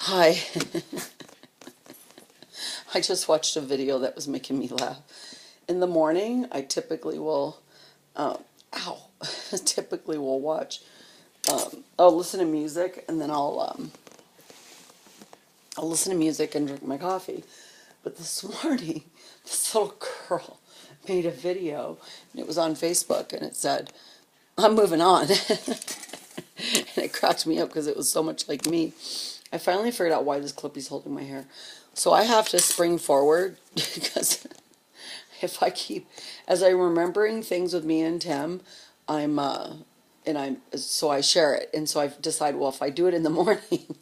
Hi. I just watched a video that was making me laugh. In the morning, I typically will, um, ow, typically will watch, I'll listen to music and then I'll listen to music and drink my coffee. But this morning, this little girl made a video and it was on Facebook and it said, I'm moving on. And it cracked me up because it was so much like me. I finally figured out why this clippy's holding my hair. So I have to spring forward because if I keep, as I'm remembering things with me and Tim, so I share it. And so I decide, well, if I do it in the morning,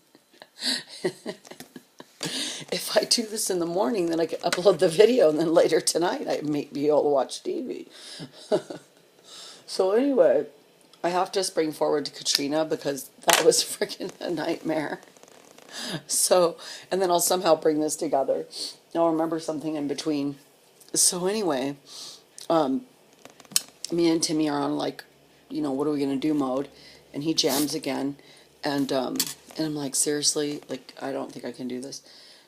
if I do this in the morning, then I can upload the video, and then later tonight I may be able to watch TV. So anyway, I have to spring forward to Katrina because that was freaking a nightmare. So, and then I'll somehow bring this together. I'll remember something in between. So anyway, me and Timmy are on like, what are we gonna do mode, and he jams again, and I'm like, seriously, like I don't think I can do this.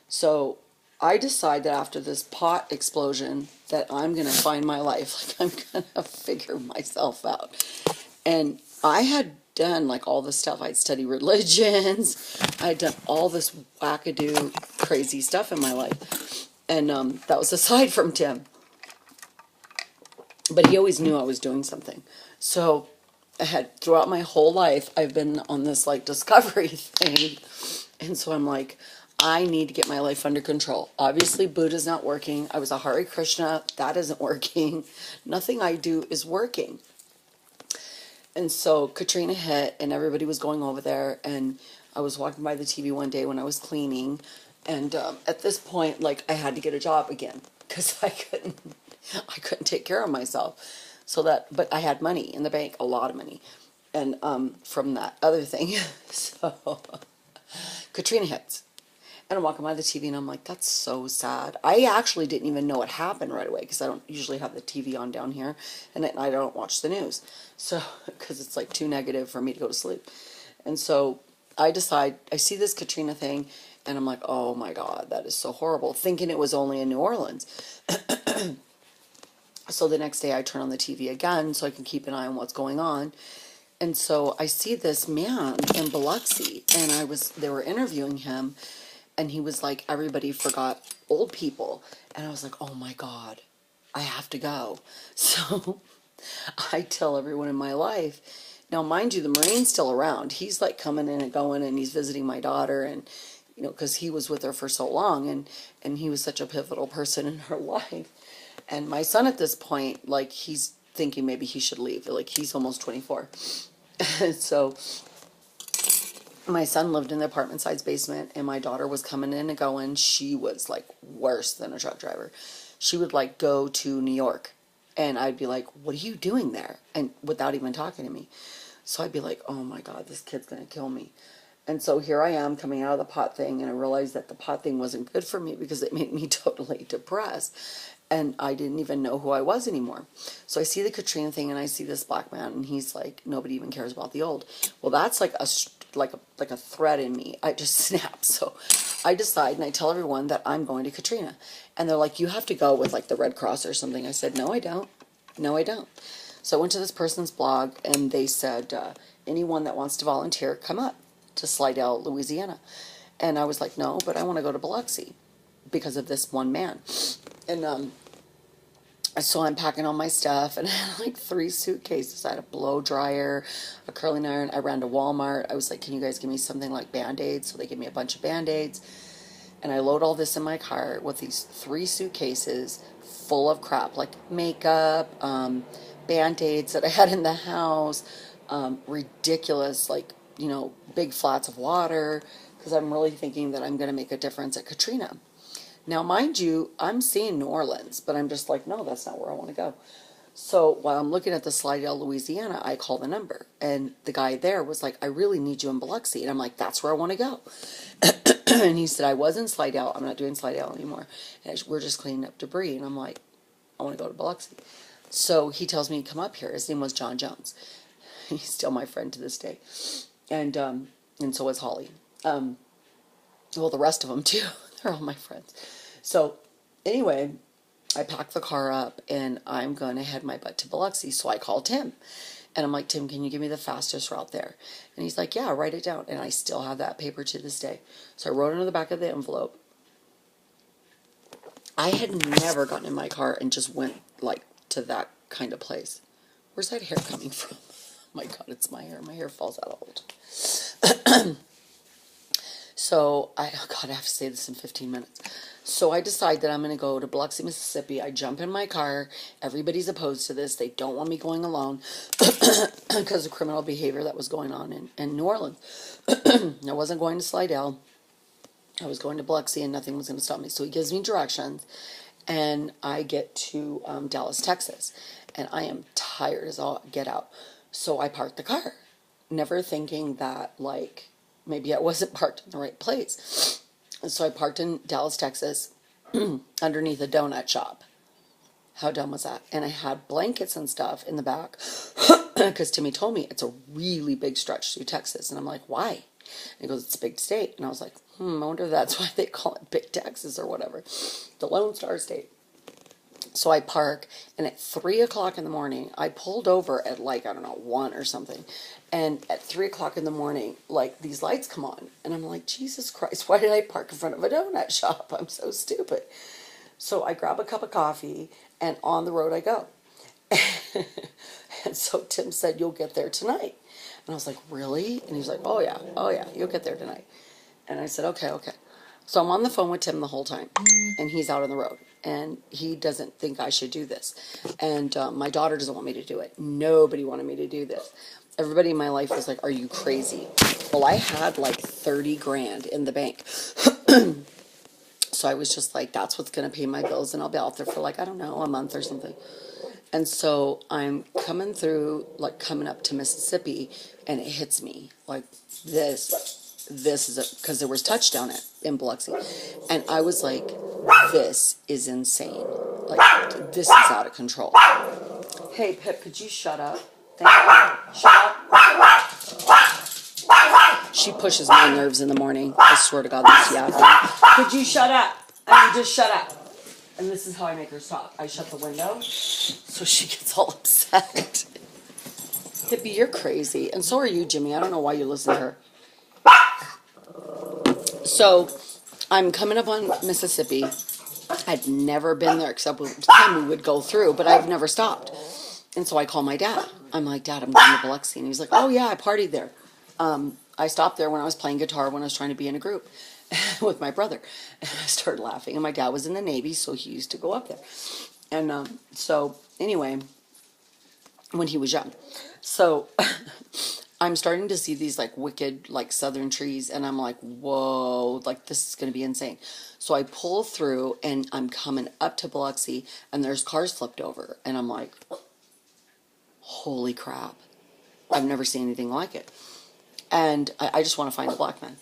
So I decide that after this pot explosion that I'm gonna find my life, like I'm gonna figure myself out. And I had done like all this stuff. I'd studied religions. I'd done all this wackadoo crazy stuff in my life. And that was aside from Tim. But he always knew I was doing something. So I had, throughout my whole life, I've been on this like discovery thing. And so I'm like, I need to get my life under control. Obviously, Buddha's not working. I was a Hare Krishna. That isn't working. Nothing I do is working. And so Katrina hit, and everybody was going over there, and I was walking by the TV one day when I was cleaning, and at this point, like, I had to get a job again because I couldn't take care of myself. But I had money in the bank, a lot of money, and from that other thing. So Katrina hits. And I'm walking by the TV and I'm like, that's so sad. I actually didn't even know it happened right away because I don't usually have the TV on down here and at night I don't watch the news. So, because it's like too negative for me to go to sleep. And so I decide, I see this Katrina thing and I'm like, oh my God, that is so horrible. Thinking it was only in New Orleans. So the next day I turn on the TV again so I can keep an eye on what's going on. And so I see this man in Biloxi and they were interviewing him. And he was like, everybody forgot old people. And I was like, oh my God, I have to go. So I tell everyone in my life. Now, mind you, the Marine's still around. He's like coming in and going, and he's visiting my daughter. And, because he was with her for so long. And he was such a pivotal person in her life. And my son at this point, like, he's thinking maybe he should leave. Like, he's almost 24. So my son lived in the apartment size basement, and my daughter was coming in and going. She was like worse than a truck driver. She would like go to New York, and I'd be like, what are you doing there? And without even talking to me. So I'd be like, oh my God, this kid's going to kill me. And so here I am coming out of the pot thing, and I realized that the pot thing wasn't good for me because it made me totally depressed. And I didn't even know who I was anymore. So I see the Katrina thing, and I see this black man, and he's like, nobody even cares about the old. Well, that's like a thread in me. I just snap. So I decide, and I tell everyone that I'm going to Katrina. And they're like, you have to go with like the Red Cross or something. I said, no, I don't. No, I don't. So I went to this person's blog, and they said, anyone that wants to volunteer, come up to Slidell, Louisiana. And I was like, no, but I want to go to Biloxi because of this one man. And so I'm packing all my stuff, and I had like 3 suitcases. I had a blow dryer, a curling iron. I ran to Walmart. I was like, can you guys give me something like Band-Aids? So they gave me a bunch of Band-Aids. And I load all this in my car with these 3 suitcases full of crap, like makeup, Band-Aids that I had in the house, ridiculous, like, big flats of water, because I'm really thinking that I'm going to make a difference at Katrina. Now, mind you, I'm seeing New Orleans, but I'm just like, no, that's not where I want to go. So while I'm looking at the Slidell, Louisiana, I call the number. And the guy there was like, I really need you in Biloxi. And I'm like, that's where I want to go. And he said, I was in Slidell. I'm not doing Slidell anymore. And we're just cleaning up debris. And I'm like, I want to go to Biloxi. So he tells me to come up here. His name was John Jones. He's still my friend to this day. And so was Holly. Well, the rest of them too. They're all my friends. So anyway, I packed the car up and I'm going to head my butt to Biloxi. So I called Tim and I'm like, Tim, can you give me the fastest route there? And he's like, yeah, write it down. And I still have that paper to this day. So I wrote it on the back of the envelope. I had never gotten in my car and just went like to that kind of place. Where's that hair coming from? Oh my God, it's my hair. My hair falls out all the time. So I have to say this in 15 minutes. So I decide that I'm going to go to Biloxi, Mississippi. I jump in my car. Everybody's opposed to this. They don't want me going alone because of criminal behavior that was going on in New Orleans. I wasn't going to Slidell. I was going to Biloxi and nothing was going to stop me. So he gives me directions and I get to Dallas, Texas. And I am tired as all get out. So I park the car, never thinking that like maybe I wasn't parked in the right place. And so I parked in Dallas, Texas underneath a donut shop. How dumb was that? And I had blankets and stuff in the back because Timmy told me it's a really big stretch through Texas. And I'm like, why? And he goes, it's a big state. And I was like, I wonder if that's why they call it Big Texas or whatever. The Lone Star State. So I park, and at 3 o'clock in the morning, I pulled over at like, I don't know, 1 or something. And at 3 o'clock in the morning, like, these lights come on. And I'm like, Jesus Christ, why did I park in front of a donut shop? I'm so stupid. So I grab a cup of coffee, and on the road I go. And so Tim said, you'll get there tonight. And I was like, really? And he's like, oh yeah, you'll get there tonight. And I said, okay. So I'm on the phone with Tim the whole time, and he's out on the road, and he doesn't think I should do this. And my daughter doesn't want me to do it. Nobody wanted me to do this. Everybody in my life was like, are you crazy? Well, I had like 30 grand in the bank. So I was just like, that's what's going to pay my bills, and I'll be out there for like, I don't know, a month or something. And so I'm coming through, like coming up to Mississippi, and it hits me like this. This is because there was touchdown in Biloxi. And I was like, this is insane. Like, this is out of control. Hey, Pip, could you shut up? Thank you. Shut up. She pushes my nerves in the morning. I swear to God, this yapping. Could you shut up? I mean, just shut up. And this is how I make her stop. I shut the window so she gets all upset. Hippie, you're crazy. And so are you, Jimmy. I don't know why you listen to her. So I'm coming up on Mississippi. I'd never been there except with the time we would go through, but I've never stopped. And so I call my dad. I'm like, Dad, I'm going to Biloxi. And he's like, oh, yeah, I partied there. I stopped there when I was playing guitar when I was trying to be in a group with my brother. And I started laughing. And my dad was in the Navy, so he used to go up there. And so anyway, when he was young. So I'm starting to see these like wicked like southern trees, and I'm like, whoa, like this is going to be insane. So I pull through and I'm coming up to Biloxi, and there's cars flipped over, and I'm like, holy crap, I've never seen anything like it. And I just want to find the black man.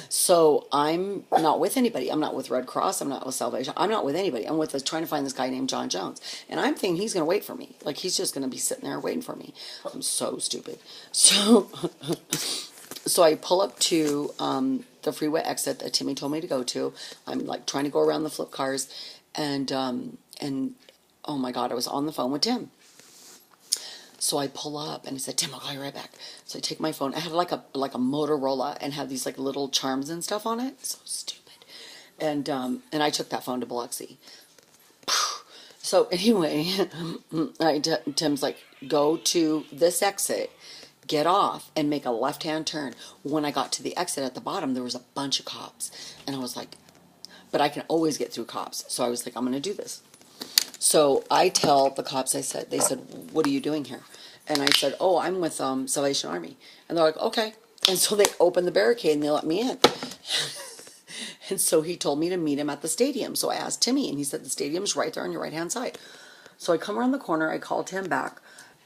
So I'm not with anybody. I'm not with Red Cross. I'm not with Salvation. I'm not with anybody. I'm with trying to find this guy named John Jones. And I'm thinking he's going to wait for me. Like, he's just going to be sitting there waiting for me. I'm so stupid. So I pull up to the freeway exit that Timmy told me to go to. I'm like trying to go around the flip cars. And oh my God, I was on the phone with Tim. So I pull up and I said, Tim, I'll call you right back. So I take my phone. I had like a Motorola and had these like little charms and stuff on it. So stupid. And I took that phone to Biloxi. So anyway, Tim's like, go to this exit, get off, and make a left-hand turn. When I got to the exit at the bottom, there was a bunch of cops. And I was like, but I can always get through cops. So I was like, I'm going to do this. So I tell the cops, they said, what are you doing here? And I said, oh, I'm with Salvation Army. And they're like, okay. And so they opened the barricade and they let me in. And so he told me to meet him at the stadium. So I asked Timmy, and he said, the stadium's right there on your right-hand side. So I come around the corner, I call Tim back,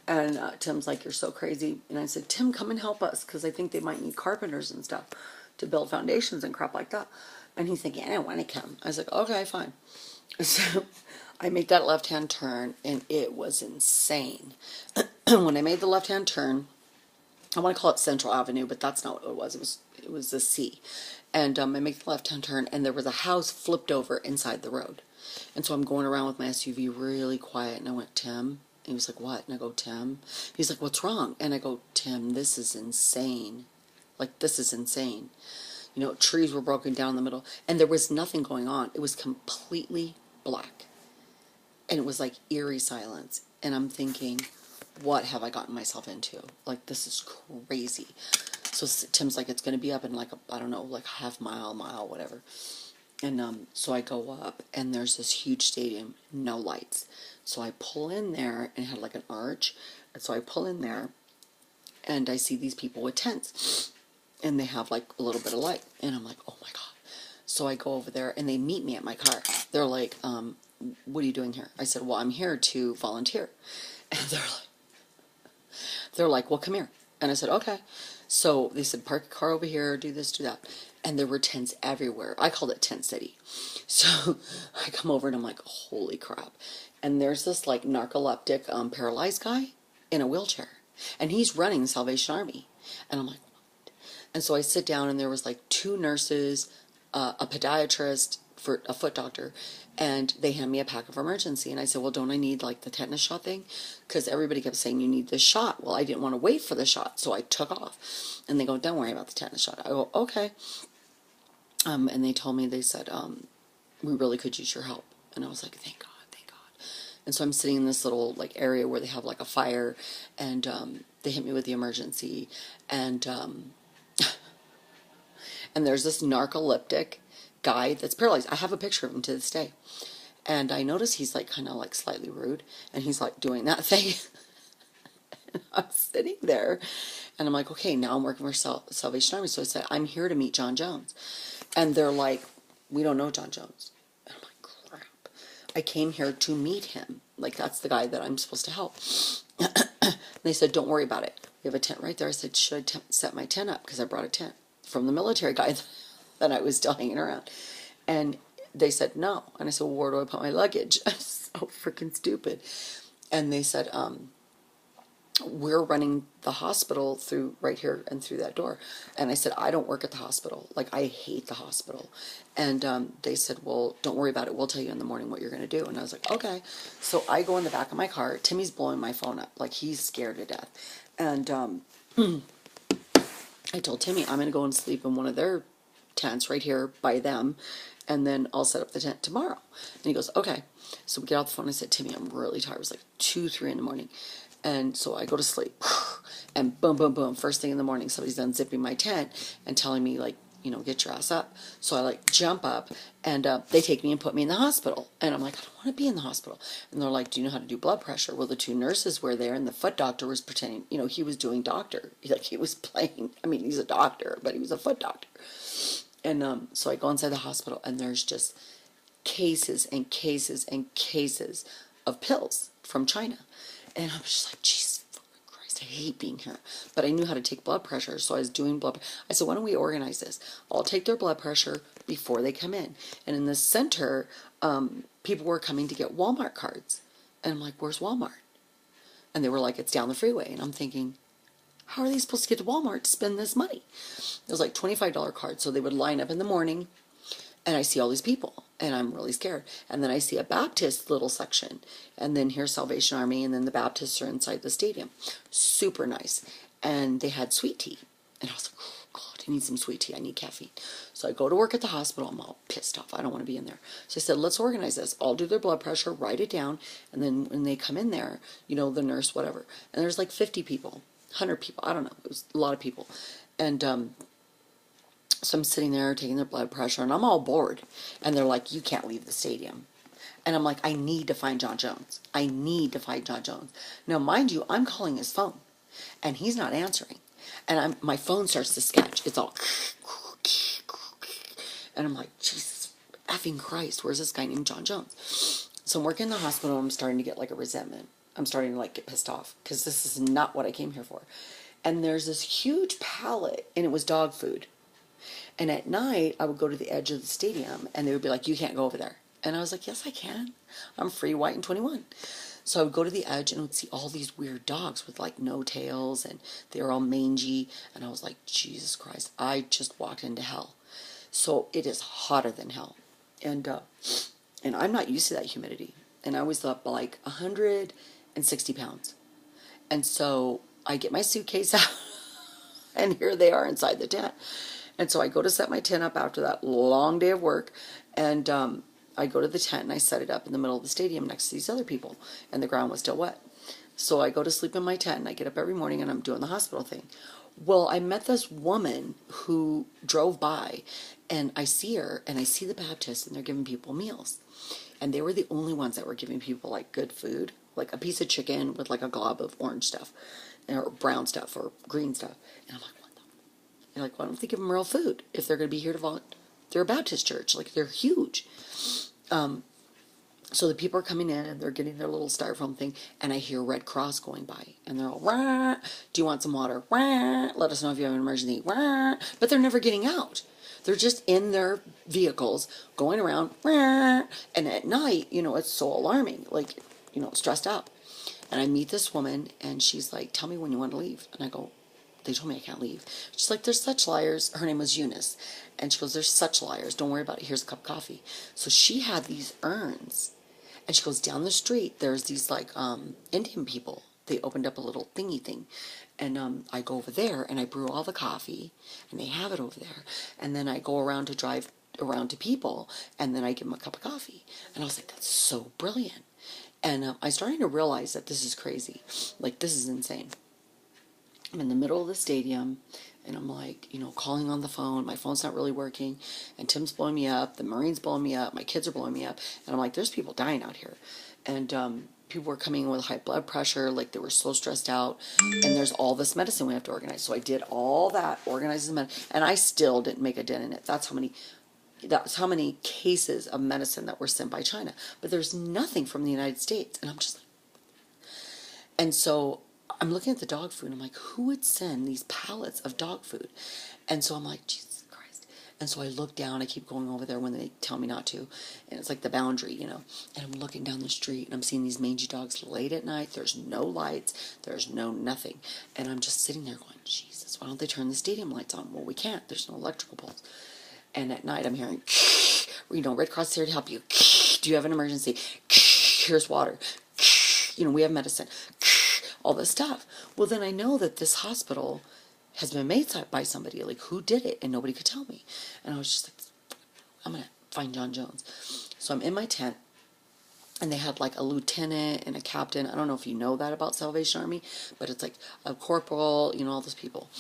and Tim's like, you're so crazy. And I said, Tim, come and help us, because I think they might need carpenters and stuff to build foundations and crap like that. And he's thinking, I don't want to come. I was like, okay, fine. So I make that left-hand turn, and it was insane. When I made the left-hand turn, I want to call it Central Avenue, but that's not what it was. It was a C. And I make the left-hand turn, and there was a house flipped over inside the road. And so I'm going around with my SUV really quiet, and I went, Tim? And he was like, what? And I go, Tim? He's like, what's wrong? And I go, Tim, this is insane. Like, this is insane. You know, trees were broken down in the middle, and there was nothing going on. It was completely black. And it was like eerie silence. And I'm thinking, what have I gotten myself into? Like, this is crazy. So Tim's like, it's going to be up in like, I don't know, like half mile, whatever. And so I go up, and there's this huge stadium, no lights. So I pull in there, and it had like an arch. And so I pull in there, and I see these people with tents. And they have like a little bit of light. And I'm like, oh my God. So I go over there, and they meet me at my car. They're like, what are you doing here? I said, well, I'm here to volunteer. And they're like, well, come here. And I said, okay. So they said, park your car over here, do this, do that. And there were tents everywhere. I called it Tent City. So I come over, and I'm like, holy crap. And there's this like narcoleptic paralyzed guy in a wheelchair. And he's running the Salvation Army. And I'm like, what? And so I sit down, and there was like 2 nurses, a podiatrist, for a foot doctor, and they hand me a pack of emergency. And I said, well, don't I need like the tetanus shot thing? Because everybody kept saying you need this shot. Well, I didn't want to wait for the shot, so I took off. And they go, don't worry about the tetanus shot. I go, okay. And they told me, they said, we really could use your help. And I was like, thank God, thank God. And so I'm sitting in this little like area where they have like a fire, and they hit me with the emergency, and and there's this narcoleptic guy that's paralyzed. I have a picture of him to this day. And I notice he's like kind of like slightly rude, and he's like doing that thing. And I'm sitting there, and I'm like, okay, now I'm working for Salvation Army. So I said, I'm here to meet John Jones. And they're like, we don't know John Jones. And I'm like, crap. I came here to meet him. Like, that's the guy that I'm supposed to help. And they said, don't worry about it. We have a tent right there. I said, should I set my tent up? Because I brought a tent from the military guy that I was still hanging around. And they said no. And I said, well, where do I put my luggage? I'm so freaking stupid. And they said, we're running the hospital through right here and through that door. And I said, I don't work at the hospital. Like, I hate the hospital. And they said, well, don't worry about it. We'll tell you in the morning what you're going to do. And I was like, okay. So I go in the back of my car. Timmy's blowing my phone up. Like, he's scared to death. And I told Timmy, I'm going to go and sleep in one of their tents right here by them, and then I'll set up the tent tomorrow. And he goes, okay. So we get off the phone. I said, Timmy, I'm really tired. It was like 2, 3 in the morning. And so I go to sleep, and boom, boom, boom. First thing in the morning, somebody's unzipping my tent and telling me, like, you know, get your ass up. So I like jump up, and they take me and put me in the hospital. And I'm like, I don't want to be in the hospital. And they're like, do you know how to do blood pressure? Well, the 2 nurses were there, and the foot doctor was pretending, you know, he was doing doctor. Like, he was playing. I mean, he's a doctor, but he was a foot doctor. And so I go inside the hospital, and there's just cases and cases and cases of pills from China. And I'm just like, Jesus Christ, I hate being here. But I knew how to take blood pressure, so I was doing blood pressure. I said, why don't we organize this? I'll take their blood pressure before they come in. And in the center, people were coming to get Walmart cards. And I'm like, where's Walmart? And they were like, it's down the freeway. And I'm thinking, how are they supposed to get to Walmart to spend this money? It was like $25 cards. So they would line up in the morning, and I see all these people, and I'm really scared. And then I see a Baptist little section, and then here's Salvation Army, and then the Baptists are inside the stadium. Super nice. And they had sweet tea. And I was like, oh, God, I need some sweet tea. I need caffeine. So I go to work at the hospital. I'm all pissed off. I don't want to be in there. So I said, let's organize this. I'll do their blood pressure, write it down, and then when they come in there, you know, the nurse, whatever. And there's like 50 people, 100 people. I don't know. It was a lot of people. And so I'm sitting there taking their blood pressure, and I'm all bored. And they're like, you can't leave the stadium. And I'm like, I need to find John Jones. I need to find John Jones. Now, mind you, I'm calling his phone, and he's not answering. And my phone starts to sketch. It's all... And I'm like, Jesus effing Christ, where's this guy named John Jones? So I'm working in the hospital, and I'm starting to get like a resentment. I'm starting to like get pissed off, because this is not what I came here for. And there's this huge pallet, and it was dog food. And at night, I would go to the edge of the stadium, and they would be like, you can't go over there. And I was like, yes, I can. I'm free, white, and 21. So I would go to the edge and I would see all these weird dogs with like no tails, and they were all mangy. And I was like, Jesus Christ, I just walked into hell. So it is hotter than hell. And I'm not used to that humidity. And I was up like 160 pounds. And so I get my suitcase out, and here they are inside the tent. And so I go to set my tent up after that long day of work, and I go to the tent and I set it up in the middle of the stadium next to these other people, and the ground was still wet. So I go to sleep in my tent, and I get up every morning, and I'm doing the hospital thing. Well, I met this woman who drove by, and I see her, and I see the Baptists, and they're giving people meals. And they were the only ones that were giving people, like, good food, like a piece of chicken with, like, a glob of orange stuff, or brown stuff, or green stuff. And I'm like, what the? They're like, why don't they give them real food if they're going to be here to volunteer? They're a Baptist church. Like, they're huge. So the people are coming in, and they're getting their little styrofoam thing, and I hear Red Cross going by, and they're all, wah, do you want some water? Wah, let us know if you have an emergency. Wah. But they're never getting out. They're just in their vehicles going around, wah. And at night, it's so alarming, like, stressed out. And I meet this woman, and she's like, tell me when you want to leave. And I go, they told me I can't leave. She's like, there's such liars. Her name was Eunice. And she goes, there's such liars. Don't worry about it. Here's a cup of coffee. So she had these urns. And she goes, down the street, there's these, like, Indian people. They opened up a little thingy thing. And I go over there, and I brew all the coffee, and they have it over there. And then I go around to drive around to people, and then I give them a cup of coffee. And I was like, that's so brilliant. And I'm starting to realize that this is crazy. Like, this is insane. I'm in the middle of the stadium, and I'm like, calling on the phone. My phone's not really working, and Tim's blowing me up. The Marine's blowing me up. My kids are blowing me up. And I'm like, there's people dying out here. And people were coming in with high blood pressure, like they were so stressed out. And there's all this medicine we have to organize. So I did all that, organized the medicine, and I still didn't make a dent in it. That's how many cases of medicine that were sent by China. But there's nothing from the United States. And I'm just like, and so I'm looking at the dog food, and I'm like, who would send these pallets of dog food? And so I'm like, Jesus Christ. And so I look down, I keep going over there when they tell me not to, and it's like the boundary, and I'm looking down the street, and I'm seeing these mangy dogs late at night. There's no lights, there's no nothing, and I'm just sitting there going, Jesus, why don't they turn the stadium lights on? Well, we can't, there's no electrical poles. And at night I'm hearing, Red Cross is here to help you. Do you have an emergency? Here's water. We have medicine. All this stuff. Well, then I know that this hospital has been made by somebody. Like, who did it? And nobody could tell me. And I was just like, I'm going to find John Jones. So I'm in my tent, and they had like a lieutenant and a captain. I don't know if you know that about Salvation Army, but it's like a corporal, all those people.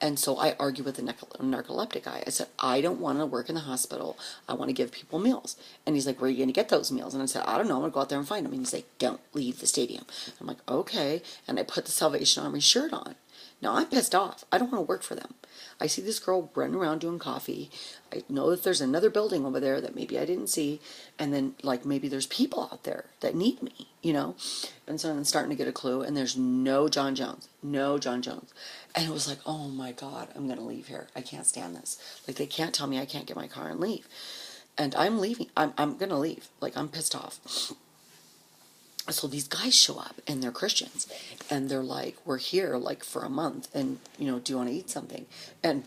And so I argued with the narcoleptic guy. I said, I don't want to work in the hospital. I want to give people meals. And he's like, where are you going to get those meals? And I said, I don't know. I'm going to go out there and find them. And he's like, don't leave the stadium. I'm like, okay. And I put the Salvation Army shirt on. Now I'm pissed off. I don't want to work for them. I see this girl running around doing coffee. I know that there's another building over there that maybe I didn't see. And then, like, maybe there's people out there that need me, And so I'm starting to get a clue. And there's no John Jones. No John Jones. And it was like, oh, my God, I'm going to leave here. I can't stand this. Like, they can't tell me I can't get my car and leave. And I'm leaving. I'm going to leave. Like, I'm pissed off. So these guys show up, and they're Christians, and they're like, we're here like for a month, and do you want to eat something? And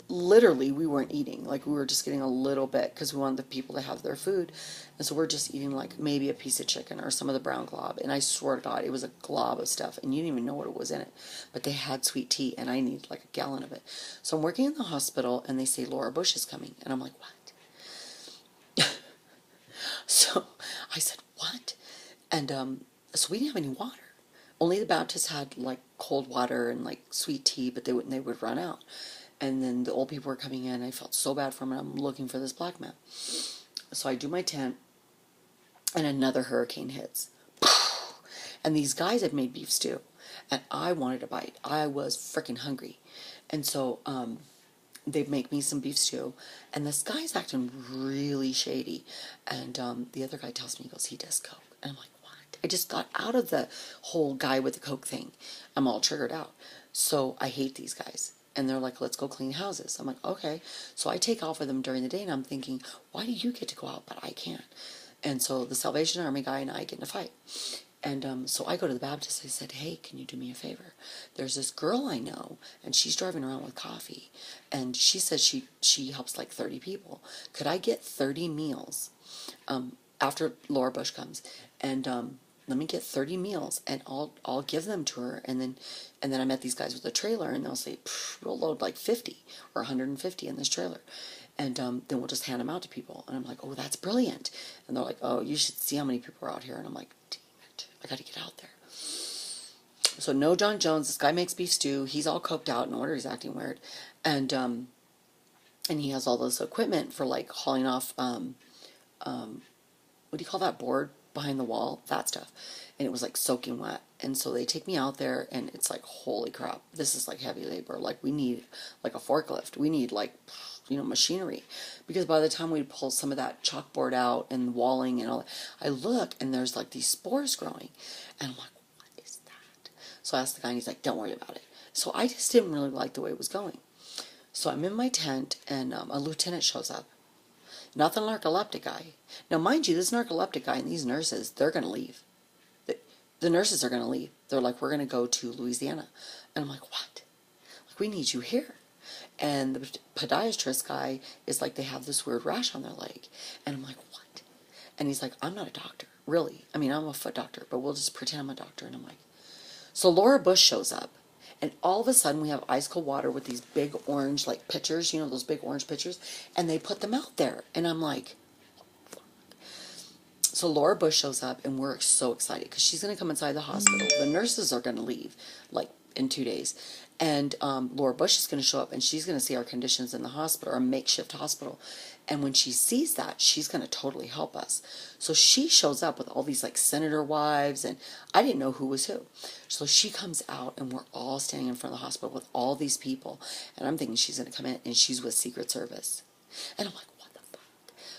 literally we weren't eating, like we were just getting a little bit because we wanted the people to have their food. And so we're just eating like maybe a piece of chicken or some of the brown glob, and I swear to God, it was a glob of stuff, and you didn't even know what it was in it. But they had sweet tea, and I needed like a gallon of it. So I'm working in the hospital, and they say Laura Bush is coming, and I'm like, what? So I said, what? And so we didn't have any water. Only the Baptists had like cold water and like sweet tea, but they would run out. And then the old people were coming in. I felt so bad for them, and I'm looking for this black man. So I do my tent, and another hurricane hits. And these guys had made beef stew, and I wanted a bite. I was freaking hungry. And so they make me some beef stew, and this guy's acting really shady. And the other guy tells me, he goes, he does coke. And I'm like, I just got out of the whole guy with the coke thing. I'm all triggered out. So I hate these guys. And they're like, let's go clean houses. I'm like, okay. So I take off with them during the day, and I'm thinking, why do you get to go out, but I can't? And so the Salvation Army guy and I get in a fight. And so I go to the Baptist. I said, hey, can you do me a favor? There's this girl I know, and she's driving around with coffee. And she says she helps like 30 people. Could I get 30 meals after Laura Bush comes? And let me get 30 meals, and I'll give them to her. And then I met these guys with a trailer, and they'll say, we'll load like 50 or 150 in this trailer. And then we'll just hand them out to people. And I'm like, oh, that's brilliant. And they're like, oh, you should see how many people are out here. And I'm like, I got to get out there. So no John Jones. This guy makes beef stew. He's all coked out. No wonder he's acting weird. And he has all this equipment for like hauling off, what do you call that board behind the wall? That stuff. And it was like soaking wet. And so they take me out there, and it's like, holy crap, this is like heavy labor. Like, we need like a forklift. We need like, machinery. Because by the time we pull some of that chalkboard out and walling and all that, I look, and there's like these spores growing. And I'm like, what is that? So I asked the guy, and he's like, don't worry about it. So I just didn't really like the way it was going. So I'm in my tent, and a lieutenant shows up. Not the narcoleptic guy. Now, mind you, this narcoleptic guy and these nurses, they're going to leave. The nurses are going to leave. They're like, we're going to go to Louisiana. And I'm like, what? Like, we need you here. And the podiatrist guy is like, they have this weird rash on their leg. And I'm like, what? And he's like, I'm not a doctor, really. I mean, I'm a foot doctor, but we'll just pretend I'm a doctor. And I'm like, so Laura Bush shows up. And all of a sudden, we have ice cold water with these big orange, like, pitchers, those big orange pitchers. And they put them out there. And I'm like, so Laura Bush shows up, and we're so excited because she's going to come inside the hospital. The nurses are going to leave, like, in 2 days. And Laura Bush is going to show up, and she's going to see our conditions in the hospital, our makeshift hospital. And when she sees that, she's going to totally help us. So she shows up with all these, like, senator wives, and I didn't know who was who. So she comes out, and we're all standing in front of the hospital with all these people. And I'm thinking she's going to come in, and she's with Secret Service. And I'm like,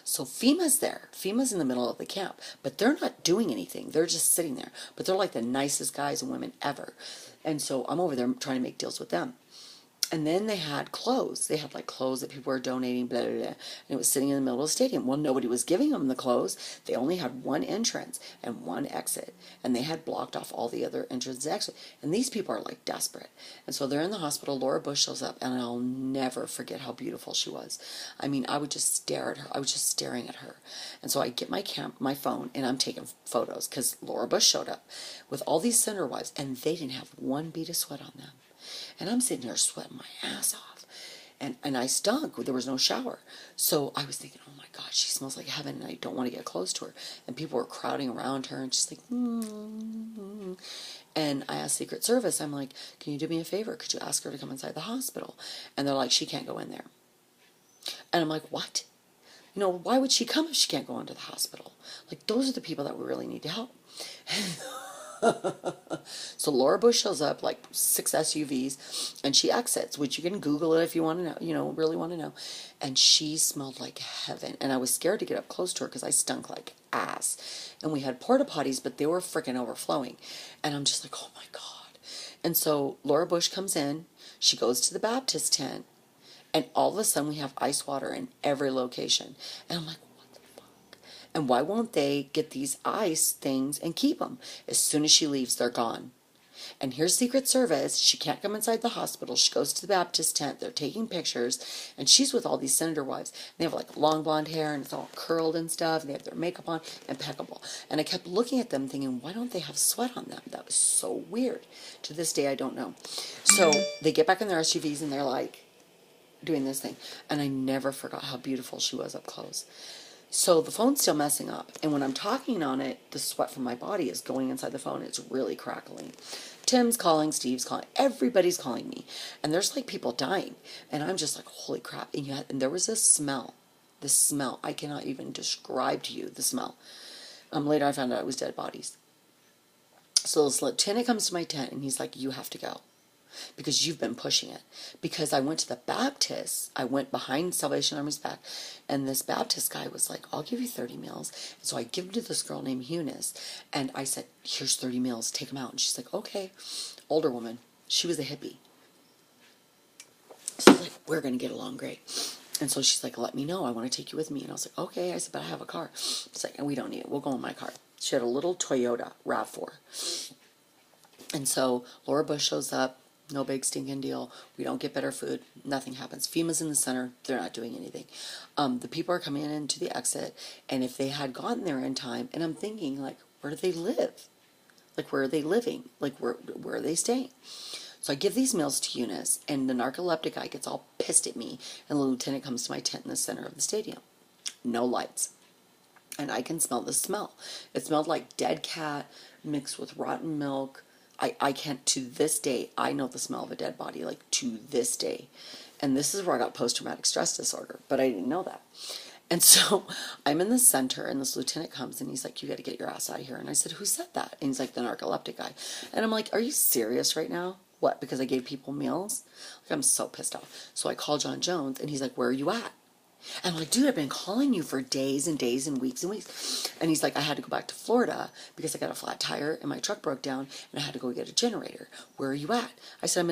so FEMA's there. FEMA's in the middle of the camp, but they're not doing anything. They're just sitting there. But they're like the nicest guys and women ever. And so I'm over there trying to make deals with them. And then they had clothes. They had like clothes that people were donating, blah, blah, blah. And it was sitting in the middle of the stadium. Well, nobody was giving them the clothes. They only had one entrance and one exit. And they had blocked off all the other entrances and exits. And these people are like desperate. And so they're in the hospital. Laura Bush shows up, and I'll never forget how beautiful she was. I mean, I would just stare at her. I was just staring at her. And so I get my phone, and I'm taking photos because Laura Bush showed up with all these senator wives, and they didn't have one bead of sweat on them. And I'm sitting there sweating my ass off. And I stunk. There was no shower. So I was thinking, oh my God, she smells like heaven, and I don't want to get close to her. And people were crowding around her, and she's like, mm-hmm. And I asked Secret Service, I'm like, can you do me a favor? Could you ask her to come inside the hospital? And they're like, she can't go in there. And I'm like, what? Why would she come if she can't go into the hospital? Like, those are the people that we really need to help. So Laura Bush shows up, like 6 SUVs, and she exits, which you can Google it if you want to know, really want to know. And she smelled like heaven. And I was scared to get up close to her because I stunk like ass. And we had porta potties, but they were freaking overflowing. And I'm just like, oh my God. And so Laura Bush comes in, she goes to the Baptist tent, and all of a sudden we have ice water in every location. And I'm like, and why won't they get these ice things and keep them? As soon as she leaves, they're gone. And here's Secret Service. She can't come inside the hospital. She goes to the Baptist tent. They're taking pictures. And she's with all these senator wives. And they have like long blonde hair, and it's all curled and stuff. And they have their makeup on. Impeccable. And I kept looking at them thinking, why don't they have sweat on them? That was so weird. To this day, I don't know. So they get back in their SUVs, and they're like doing this thing. And I never forgot how beautiful she was up close. So the phone's still messing up, and when I'm talking on it, the sweat from my body is going inside the phone. It's really crackling. Tim's calling, Steve's calling, everybody's calling me, and there's like people dying, and I'm just like, holy crap. And there was this smell, I cannot even describe to you the smell. Later I found out it was dead bodies. So this lieutenant comes to my tent, and he's like, you have to go. Because you've been pushing it. Because I went to the Baptist, I went behind Salvation Army's back, and this Baptist guy was like, I'll give you 30 meals. And so I give them to this girl named Eunice, and I said, here's 30 meals, take them out. And she's like, okay. Older woman. She was a hippie. So I was like, we're going to get along great. And so she's like, let me know, I want to take you with me. And I was like, okay. I said, but I have a car. She's like, and we don't need it, we'll go in my car. She had a little Toyota RAV4. And so Laura Bush shows up, no big stinking deal. We don't get better food. Nothing happens. FEMA's in the center. They're not doing anything. The people are coming in to the exit, and if they had gotten there in time, and I'm thinking, like, where do they live? Like, where are they living? Like, where are they staying? So I give these meals to Eunice, and the narcoleptic guy gets all pissed at me, and the lieutenant comes to my tent in the center of the stadium. No lights. And I can smell the smell. It smelled like dead cat mixed with rotten milk. I can't, to this day, I know the smell of a dead body, like to this day. And this is where I got post-traumatic stress disorder, but I didn't know that. And so I'm in the center, and this lieutenant comes, and he's like, you got to get your ass out of here. And I said, who said that? And he's like, the narcoleptic guy. And I'm like, are you serious right now? What, because I gave people meals? Like, I'm so pissed off. So I call John Jones, and he's like, where are you at? And I'm like, dude, I've been calling you for days and days and weeks and weeks. And he's like, I had to go back to Florida because I got a flat tire and my truck broke down and I had to go get a generator. Where are you at? I said, I'm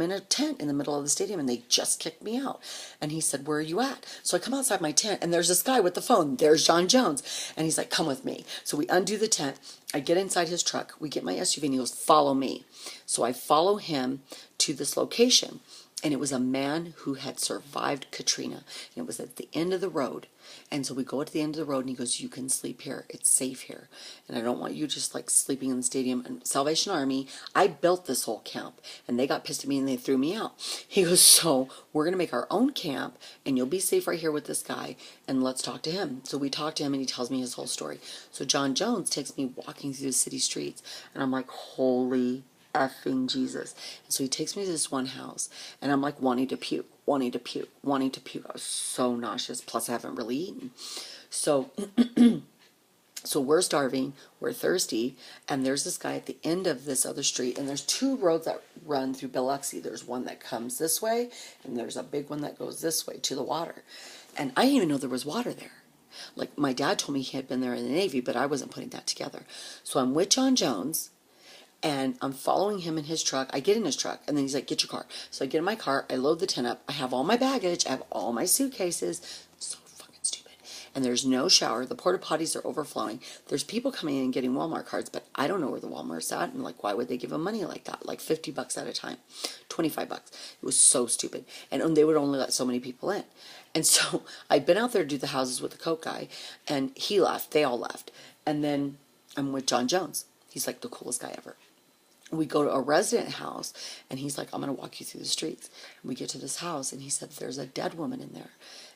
in a tent in the middle of the stadium and they just kicked me out. And he said, where are you at? So I come outside my tent and there's this guy with the phone. There's John Jones. And he's like, come with me. So we undo the tent. I get inside his truck. We get my SUV and he goes, follow me. So I follow him to this location. And it was a man who had survived Katrina. And it was at the end of the road. And so we go to the end of the road and he goes, you can sleep here. It's safe here. And I don't want you just like sleeping in the stadium. And Salvation Army, I built this whole camp. And they got pissed at me and they threw me out. He goes, so we're going to make our own camp. And you'll be safe right here with this guy. And let's talk to him. So we talk to him and he tells me his whole story. So John Jones takes me walking through the city streets. And I'm like, holy effing Jesus. And so he takes me to this one house and I'm like wanting to puke. I was so nauseous. Plus I haven't really eaten. So so we're starving, we're thirsty, and there's this guy at the end of this other street, and there's two roads that run through Biloxi. There's one that comes this way, and there's a big one that goes this way to the water. And I didn't even know there was water there. Like, my dad told me he had been there in the Navy, but I wasn't putting that together. So I'm with John Jones, and I'm following him in his truck. I get in his truck, and then he's like, get your car. So I get in my car, I load the tent up, I have all my baggage, I have all my suitcases. So fucking stupid. And there's no shower. The porta potties are overflowing. There's people coming in and getting Walmart cards, but I don't know where the Walmart's at, and like, why would they give them money like that? Like $50 at a time, $25. It was so stupid. And they would only let so many people in. And so I'd been out there to do the houses with the Coke guy, and he left. They all left. And then I'm with John Jones. He's like the coolest guy ever. We go to a resident house, and he's like, I'm going to walk you through the streets. And we get to this house, and he said, there's a dead woman in there.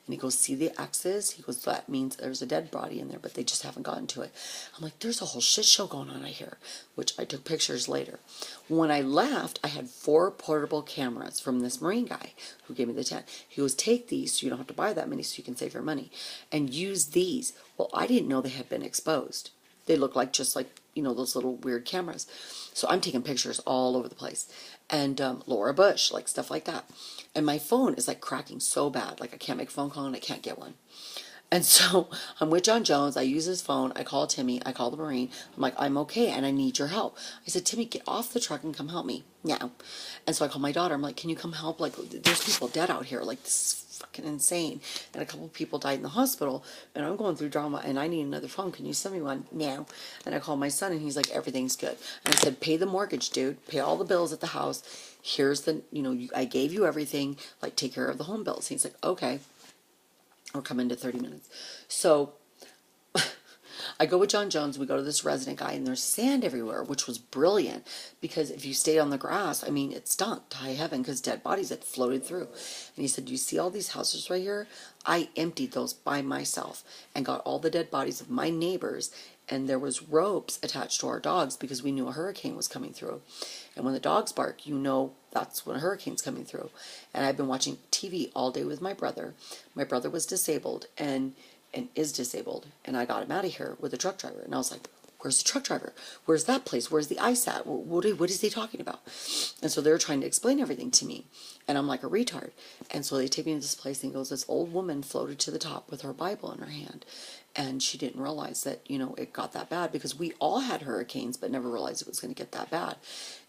And he goes, see the X's? He goes, that means there's a dead body in there, but they just haven't gotten to it. I'm like, there's a whole shit show going on out here, which I took pictures later. When I left, I had 4 portable cameras from this Marine guy who gave me the tent. He goes, take these so you don't have to buy that many so you can save your money. And use these. Well, I didn't know they had been exposed. They look like just like, you know, those little weird cameras. So I'm taking pictures all over the place. And Laura Bush, like stuff like that. And my phone is like cracking so bad. Like I can't make a phone call and I can't get one. And so I'm with John Jones. I use his phone. I call Timmy. I call the Marine. I'm like, I'm okay and I need your help. I said, Timmy, get off the truck and come help me now. And so I call my daughter. I'm like, can you come help? Like, there's people dead out here. Like, this is fucking insane. And a couple of people died in the hospital. And I'm going through drama and I need another phone. Can you send me one now? And I call my son and he's like, everything's good. And I said, pay the mortgage, dude. Pay all the bills at the house. Here's the, you know, I gave you everything. Like, take care of the home bills. He's like, okay. Or come into 30 minutes. So I go with John Jones. We go to this resident guy, and there's sand everywhere, which was brilliant because if you stayed on the grass, I mean, it stunk to high heaven because dead bodies had floated through. And he said, do you see all these houses right here? I emptied those by myself and got all the dead bodies of my neighbors, and there was ropes attached to our dogs because we knew a hurricane was coming through. And when the dogs bark, you know that's when a hurricane's coming through. And I've been watching TV all day with my brother. My brother was disabled and is disabled. And I got him out of here with a truck driver. And I was like, where's the truck driver? Where's that place? Where's the ice at? What is he talking about? And so they're trying to explain everything to me. And I'm like a retard. And so they take me to this place and he goes, this old woman floated to the top with her Bible in her hand. And she didn't realize that, it got that bad, because we all had hurricanes, but never realized it was going to get that bad.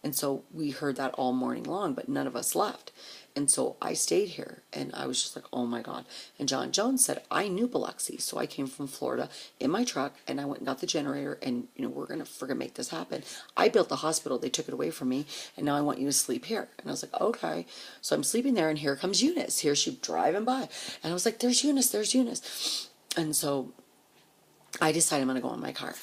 And so we heard that all morning long, but none of us left. And so I stayed here, and I was just like, oh my God. And John Jones said, I knew Biloxi. So I came from Florida in my truck, and I went and got the generator, and, we're going to friggin' make this happen. I built the hospital. They took it away from me, and now I want you to sleep here. And I was like, okay. So I'm sleeping there, and here comes Eunice. Here she's driving by. And I was like, there's Eunice, there's Eunice. And so I decided I'm going to go in my car.